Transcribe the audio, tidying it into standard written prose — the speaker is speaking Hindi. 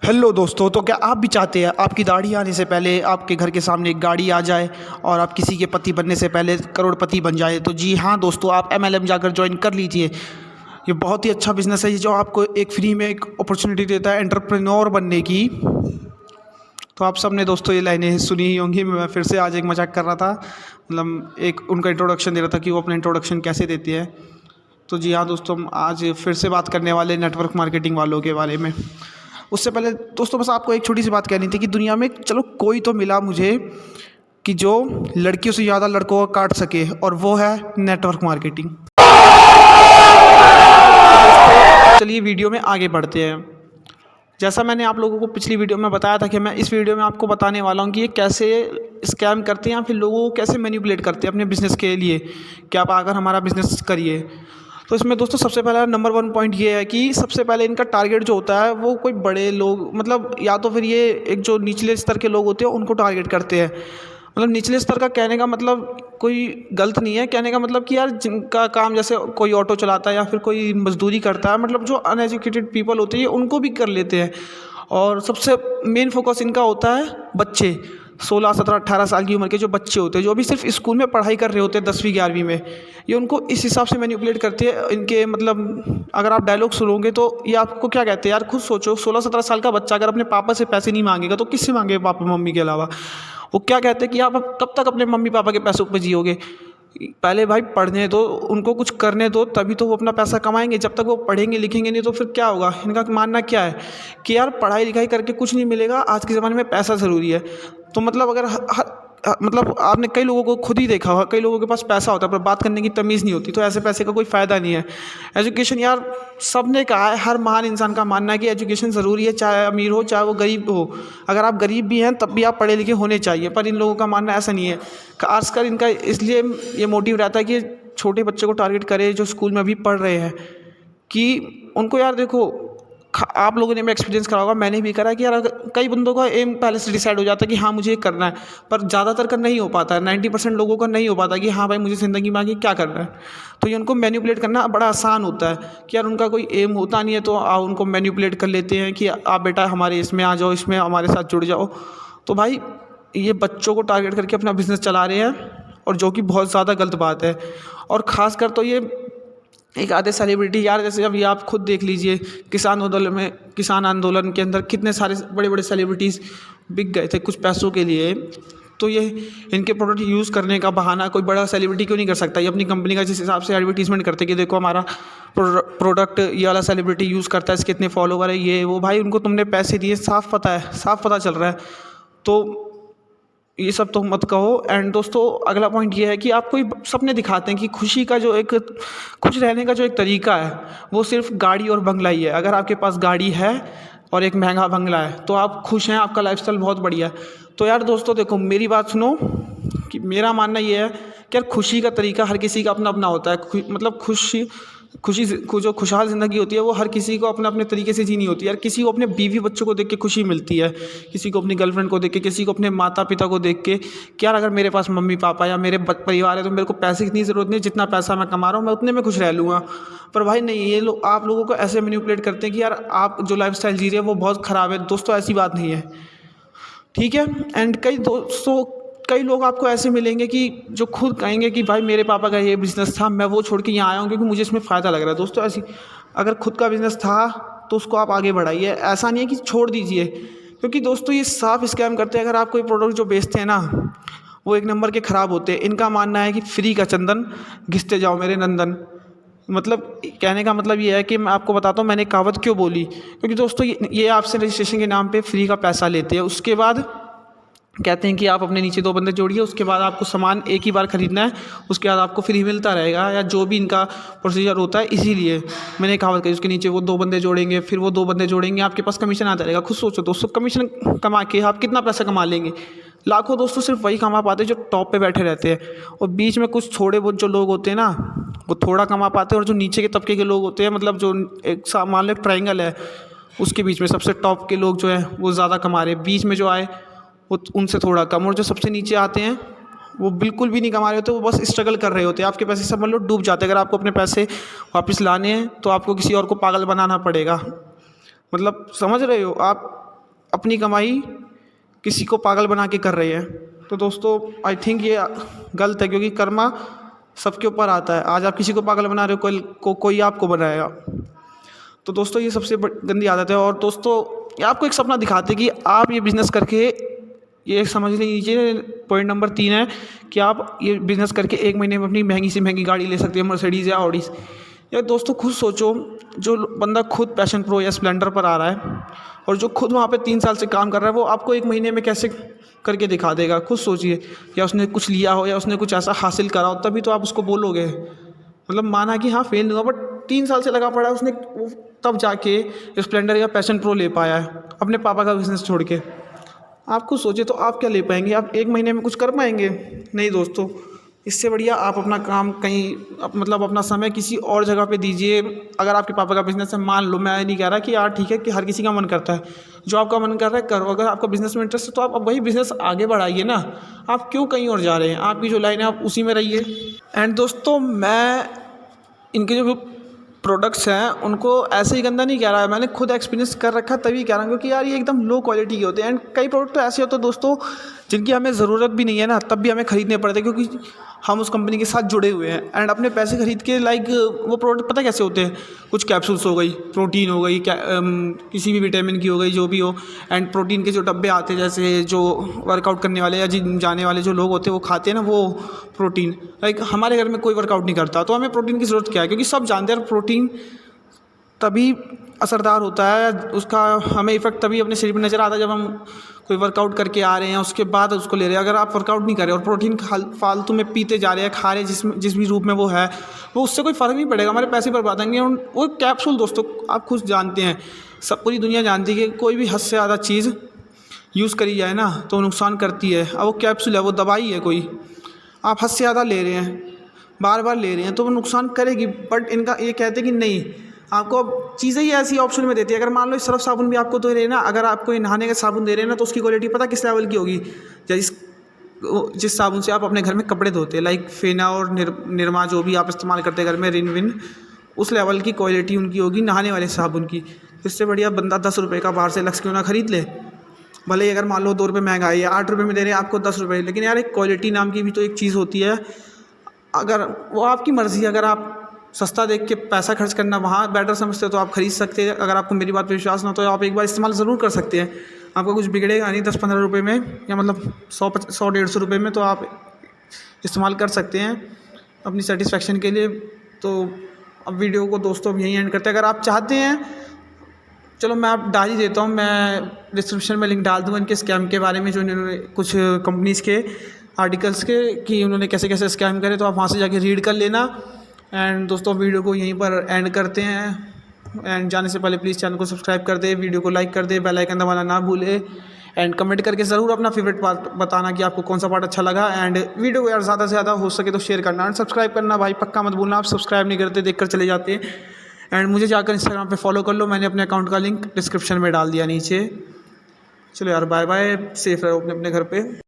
हेलो दोस्तों, तो क्या आप भी चाहते हैं आपकी दाढ़ी आने से पहले आपके घर के सामने एक गाड़ी आ जाए और आप किसी के पति बनने से पहले करोड़पति बन जाए? तो जी हाँ दोस्तों, आप MLM जाकर ज्वाइन कर लीजिए। ये बहुत ही अच्छा बिज़नेस है ये, जो आपको एक फ्री में एक अपॉर्चुनिटी देता है एंटरप्रेन्योर बनने की। तो आप सब ने दोस्तों ये लाइनें सुनी ही होंगी। मैं फिर से आज एक मजाक कर रहा था, मतलब एक उनका इंट्रोडक्शन दे रहा था कि वो अपना इंट्रोडक्शन कैसे देते हैं। तो जी हाँ दोस्तों, हम आज फिर से बात करने वाले नेटवर्क मार्केटिंग वालों के बारे में। उससे पहले दोस्तों बस आपको एक छोटी सी बात कहनी थी कि दुनिया में चलो कोई तो मिला मुझे कि जो लड़कियों से ज़्यादा लड़कों को काट सके, और वो है नेटवर्क मार्केटिंग। चलिए वीडियो में आगे बढ़ते हैं। जैसा मैंने आप लोगों को पिछली वीडियो में बताया था कि मैं इस वीडियो में आपको बताने वाला हूँ कि ये कैसे स्कैम करते हैं या फिर लोगों को कैसे मैनिपुलेट करते हैं अपने बिज़नेस के लिए कि आप आकर हमारा बिज़नेस करिए। तो इसमें दोस्तों सबसे पहला नंबर 1 पॉइंट ये है कि सबसे पहले इनका टारगेट जो होता है वो कोई बड़े लोग, मतलब या तो फिर ये एक जो निचले स्तर के लोग होते हैं उनको टारगेट करते हैं। मतलब निचले स्तर का कहने का मतलब कोई गलत नहीं है, कहने का मतलब कि यार जिनका काम जैसे कोई ऑटो चलाता है या फिर कोई मजदूरी करता है, मतलब जो अनएजुकेटेड पीपल होते हैं उनको भी कर लेते हैं। और सबसे मेन फोकस इनका होता है बच्चे, 16, 17, 18 साल की उम्र के जो बच्चे होते हैं, जो अभी सिर्फ स्कूल में पढ़ाई कर रहे होते हैं 10वीं 11वीं में। ये उनको इस हिसाब से मैनिपुलेट करते हैं। इनके मतलब अगर आप डायलॉग सुनोगे तो ये आपको क्या कहते हैं यार, खुद सोचो, 16-17 साल का बच्चा अगर अपने पापा से पैसे नहीं मांगेगा तो किससे मांगे पापा मम्मी के अलावा? वो क्या कहते हैं कि आप कब तक अपने मम्मी पापा के पैसों पर जियोगे? पहले भाई पढ़ने दो, उनको कुछ करने दो, तभी तो वो अपना पैसा कमाएंगे। जब तक वो पढ़ेंगे लिखेंगे नहीं तो फिर क्या होगा? इनका मानना क्या है कि यार पढ़ाई लिखाई करके कुछ नहीं मिलेगा, आज के ज़माने में पैसा ज़रूरी है। तो मतलब अगर मतलब आपने कई लोगों को खुद ही देखा होगा, कई लोगों के पास पैसा होता है पर बात करने की तमीज़ नहीं होती, तो ऐसे पैसे का कोई फ़ायदा नहीं है। एजुकेशन यार सब ने कहा है, हर महान इंसान का मानना है कि एजुकेशन ज़रूरी है, चाहे अमीर हो चाहे वो गरीब हो। अगर आप गरीब भी हैं तब भी आप पढ़े लिखे होने चाहिए, पर इन लोगों का मानना ऐसा नहीं है। खासकर इनका इसलिए ये मोटिव रहता है कि छोटे बच्चे को टारगेट करे जो स्कूल में अभी पढ़ रहे हैं, कि उनको यार देखो, आप लोगों ने भी एक्सपीरियंस करा होगा, मैंने भी करा कि यार कई बंदों का एम पहले से डिसाइड हो जाता है कि हाँ मुझे ये करना है, पर ज़्यादातर का नहीं हो पाता है। 90% लोगों का नहीं हो पाता कि हाँ भाई मुझे ज़िंदगी में आगे क्या करना है। तो ये उनको मैनिपुलेट करना बड़ा आसान होता है कि यार उनका कोई एम होता नहीं है, तो उनको मैनिपुलेट कर लेते हैं कि आप बेटा हमारे इसमें आ जाओ, इसमें हमारे साथ जुड़ जाओ। तो भाई ये बच्चों को टारगेट करके अपना बिज़नेस चला रहे हैं, और जो कि बहुत ज़्यादा गलत बात है। और ख़ासकर तो ये एक आधे सेलिब्रिटी यार, जैसे अभी आप खुद देख लीजिए किसान आंदोलन के अंदर कितने सारे बड़े बड़े सेलिब्रिटीज़ बिक गए थे कुछ पैसों के लिए। तो ये इनके प्रोडक्ट यूज़ करने का बहाना कोई बड़ा सेलिब्रिटी क्यों नहीं कर सकता? ये अपनी कंपनी का जिस हिसाब से एडवर्टीजमेंट करते कि देखो हमारा प्रोडक्ट ये वाला सेलिब्रिटी यूज़ करता है, इसके इतने फॉलोवर है, ये वो। भाई उनको तुमने पैसे दिए, साफ़ पता है, साफ़ पता चल रहा है। तो ये सब तो मत कहो। एंड दोस्तों अगला पॉइंट ये है कि आपको सपने दिखाते हैं कि खुशी का जो एक खुश रहने का जो एक तरीका है वो सिर्फ गाड़ी और बंगला ही है। अगर आपके पास गाड़ी है और एक महंगा बंगला है तो आप खुश हैं, आपका लाइफस्टाइल बहुत बढ़िया है। तो यार दोस्तों देखो, मेरी बात सुनो कि मेरा मानना ये है कि यार खुशी का तरीका हर किसी का अपना अपना होता है। मतलब खुशी जो खुशहाल ज़िंदगी होती है वो हर किसी को अपने अपने तरीके से जीनी होती है। यार किसी को अपने बीवी बच्चों को देख के खुशी मिलती है, किसी को अपनी गर्लफ्रेंड को देख के, किसी को अपने माता पिता को देख के कि यार अगर मेरे पास मम्मी पापा या मेरे परिवार है तो मेरे को पैसे की इतनी ज़रूरत नहीं, जितना पैसा मैं कमा रहा हूँ मैं उतने में खुश रह लूँगा। पर भाई नहीं, ये लोग आप लोगों को ऐसे मैनिपुलेट करते हैं कि यार आप जो लाइफस्टाइल जी रहे हैं वो बहुत ख़राब है। दोस्तों ऐसी बात नहीं है, ठीक है। एंड कई लोग आपको ऐसे मिलेंगे कि जो खुद कहेंगे कि भाई मेरे पापा का ये बिज़नेस था, मैं वो छोड़ के यहाँ आया हूँ क्योंकि मुझे इसमें फ़ायदा लग रहा है। दोस्तों ऐसी अगर खुद का बिज़नेस था तो उसको आप आगे बढ़ाइए, ऐसा नहीं है कि छोड़ दीजिए। क्योंकि दोस्तों ये साफ स्कैम करते हैं। अगर आप कोई प्रोडक्ट जो बेचते हैं ना वो एक नंबर के ख़राब होते हैं। इनका मानना है कि फ्री का चंदन घिसते जाओ मेरे नंदन। मतलब कहने का मतलब ये है कि मैं आपको बताता हूँ मैंने कहावत क्यों बोली। क्योंकि दोस्तों ये आपसे रजिस्ट्रेशन के नाम पे फ्री का पैसा लेते हैं, उसके बाद कहते हैं कि आप अपने नीचे 2 बंदे जोड़िए, उसके बाद आपको सामान एक ही बार ख़रीदना है, उसके बाद आपको फ्री मिलता रहेगा, या जो भी इनका प्रोसीजर होता है। इसीलिए मैंने कहावत कही, उसके नीचे वो 2 बंदे जोड़ेंगे, फिर वो 2 बंदे जोड़ेंगे, आपके पास कमीशन आता रहेगा। खुद सोचो दोस्तों, कमीशन कमा के आप कितना पैसा कमा लेंगे? लाखों। दोस्तों सिर्फ वही कमा पाते जो टॉप पे बैठे रहते हैं, और बीच में कुछ थोड़े बहुत जो लोग होते हैं ना वो थोड़ा कमा पाते हैं, और जो नीचे के तबके के लोग होते हैं, मतलब जो एक मान लो एक ट्रायंगल है उसके बीच में सबसे टॉप के लोग जो है वो ज़्यादा कमा रहे हैं, बीच में जो आए वो उनसे थोड़ा कम, और जो सबसे नीचे आते हैं वो बिल्कुल भी नहीं कमा रहे होते, वो बस स्ट्रगल कर रहे होते हैं। आपके पैसे समझ लो डूब जाते हैं। अगर आपको अपने पैसे वापस लाने हैं तो आपको किसी और को पागल बनाना पड़ेगा। मतलब समझ रहे हो आप? अपनी कमाई किसी को पागल बना के कर रहे हैं। तो दोस्तों आई थिंक ये गलत है, क्योंकि कर्मा सबके ऊपर आता है। आज आप किसी को पागल बना रहे हो, कोई आपको बनाएगा। तो दोस्तों ये सबसे गंदी आदत है। और दोस्तों ये आपको एक सपना दिखाते कि आप ये बिज़नेस करके, ये समझ लीजिए पॉइंट नंबर 3 है कि आप ये बिज़नेस करके 1 महीने में अपनी महंगी से महंगी गाड़ी ले सकते हैं, मर्सिडीज़ या ऑडी। या दोस्तों खुद सोचो, जो बंदा खुद पैशन प्रो या स्प्लेंडर पर आ रहा है और जो खुद वहाँ पे 3 साल से काम कर रहा है, वो आपको 1 महीने में कैसे करके दिखा देगा। खुद सोचिए, या उसने कुछ लिया हो या उसने कुछ ऐसा हासिल करा हो, तभी तो आप उसको बोलोगे। मतलब माना कि हाँ फेल हुआ, बट 3 साल से लगा पड़ा है उसने, वो तब जाके स्प्लेंडर या पैशन प्रो ले पाया है अपने पापा का बिज़नेस छोड़ के। आप खुद सोचिए, तो आप क्या ले पाएंगे? आप 1 महीने में कुछ कर पाएंगे? नहीं दोस्तों, इससे बढ़िया आप अपना काम कहीं मतलब अपना समय किसी और जगह पे दीजिए। अगर आपके पापा का बिज़नेस है, मान लो, मैं नहीं कह रहा कि यार ठीक है कि हर किसी का मन करता है, जो आपका मन कर रहा है करो। अगर आपका बिज़नेस में इंटरेस्ट है तो आप वही बिज़नेस आगे बढ़ाइए ना। आप क्यों कहीं और जा रहे हैं? आपकी जो लाइन है आप उसी में रहिए। एंड दोस्तों मैं इनके जो प्रोडक्ट्स हैं उनको ऐसे ही गंदा नहीं कह रहा है, मैंने खुद एक्सपीरियंस कर रखा तभी कह रहा हूँ, क्योंकि यार ये एकदम लो क्वालिटी के होते हैं। एंड कई प्रोडक्ट तो ऐसे होते हैं दोस्तों जिनकी हमें ज़रूरत भी नहीं है ना, तब भी हमें ख़रीदने पड़ते हैं, क्योंकि हम उस कंपनी के साथ जुड़े हुए हैं। एंड अपने पैसे खरीद के लाइक वो प्रोडक्ट पता कैसे होते हैं, कुछ कैप्सूल्स हो गई, प्रोटीन हो गई, किसी भी विटामिन की हो गई, जो भी हो। एंड प्रोटीन के जो डब्बे आते हैं, जैसे जो वर्कआउट करने वाले या जिम जाने वाले जो लोग होते हैं वो खाते हैं ना वो प्रोटीन। लाइक हमारे घर में कोई वर्कआउट नहीं करता, तो हमें प्रोटीन की ज़रूरत क्या है? क्योंकि सब जानते हैं प्रोटीन तभी असरदार होता है, उसका हमें इफ़ेक्ट तभी अपने शरीर में नज़र आता है जब हम कोई वर्कआउट करके आ रहे हैं, उसके बाद उसको ले रहे हैं। अगर आप वर्कआउट नहीं कर रहे और प्रोटीन फालतू में पीते जा रहे हैं, खा रहे हैं जिस भी रूप में वो है, वो उससे कोई फ़र्क नहीं पड़ेगा, हमारे पैसे बर्बाद होंगे। वो कैप्सूल दोस्तों आप खुद जानते हैं, सब पूरी दुनिया जानती है कि कोई भी हद से ज़्यादा चीज़ यूज़ करी जाए ना तो नुकसान करती है। अब वो कैप्सूल है, वो दवाई है कोई, आप हद से ज़्यादा ले रहे हैं, बार बार ले रहे हैं, तो वो नुकसान करेगी। बट इनका ये कहते हैं कि नहीं, आपको अब चीज़ें ही ऐसी ऑप्शन में देती है। अगर मान लो सर्फ साबुन भी आपको दे रहे हैं ना, अगर आपको नहाने का साबुन दे रहे हैं ना, तो उसकी क्वालिटी पता किस लेवल की होगी? जिस साबुन से आप अपने घर में कपड़े धोते हैं, लाइक फेना और निरमा जो भी आप इस्तेमाल करते हैं घर में, रिन विन, उस लेवल की क्वालिटी उनकी होगी नहाने वाले साबुन की। इससे बढ़िया बंदा 10 रुपये का बाहर से लक्स क्यों ना ख़रीद ले, भले ही अगर मान लो 2 रुपये महंगा है या 8 रुपये में दे रहे हैं आपको 10 रुपये, लेकिन यार एक क्वालिटी नाम की भी तो एक चीज़ होती है। अगर वो आपकी मर्ज़ी है, अगर आप सस्ता देख के पैसा खर्च करना वहाँ बेटर समझते हो तो आप ख़रीद सकते हैं। अगर आपको मेरी बात पर विश्वास ना हो तो आप एक बार इस्तेमाल ज़रूर कर सकते हैं, आपको कुछ बिगड़ेगा नहीं। 10-15 रुपये में या मतलब 100-150 रुपये में तो आप इस्तेमाल कर सकते हैं अपनी सेटिस्फेक्शन के लिए। तो अब वीडियो को दोस्तों अब यहीं एंड करते हैं। अगर आप चाहते हैं, चलो मैं आप डाल ही देता हूँ, मैं डिस्क्रिप्शन में लिंक डाल दूँगा इनके स्कैम के बारे में, जो इन्होंने कुछ कंपनीज़ के आर्टिकल्स के कि उन्होंने कैसे कैसे स्कैम करे, तो आप वहाँ से जाके रीड कर लेना। एंड दोस्तों वीडियो को यहीं पर एंड करते हैं। एंड जाने से पहले प्लीज़ चैनल को सब्सक्राइब कर दे, वीडियो को लाइक कर दे, बेल आइकन दबाना ना भूले। एंड कमेंट करके ज़रूर अपना फेवरेट पार्ट बताना कि आपको कौन सा पार्ट अच्छा लगा। एंड वीडियो को यार ज़्यादा से ज़्यादा हो सके तो शेयर करना एंड सब्सक्राइब करना भाई पक्का मत भूलना। आप सब्सक्राइब नहीं करते, देखकर चले जाते हैं। एंड मुझे जाकर इंस्टाग्राम पे फॉलो कर लो, मैंने अपने अकाउंट का लिंक डिस्क्रिप्शन में डाल दिया नीचे। चलो यार बाय बाय, सेफ़ रहो अपने अपने घर पे।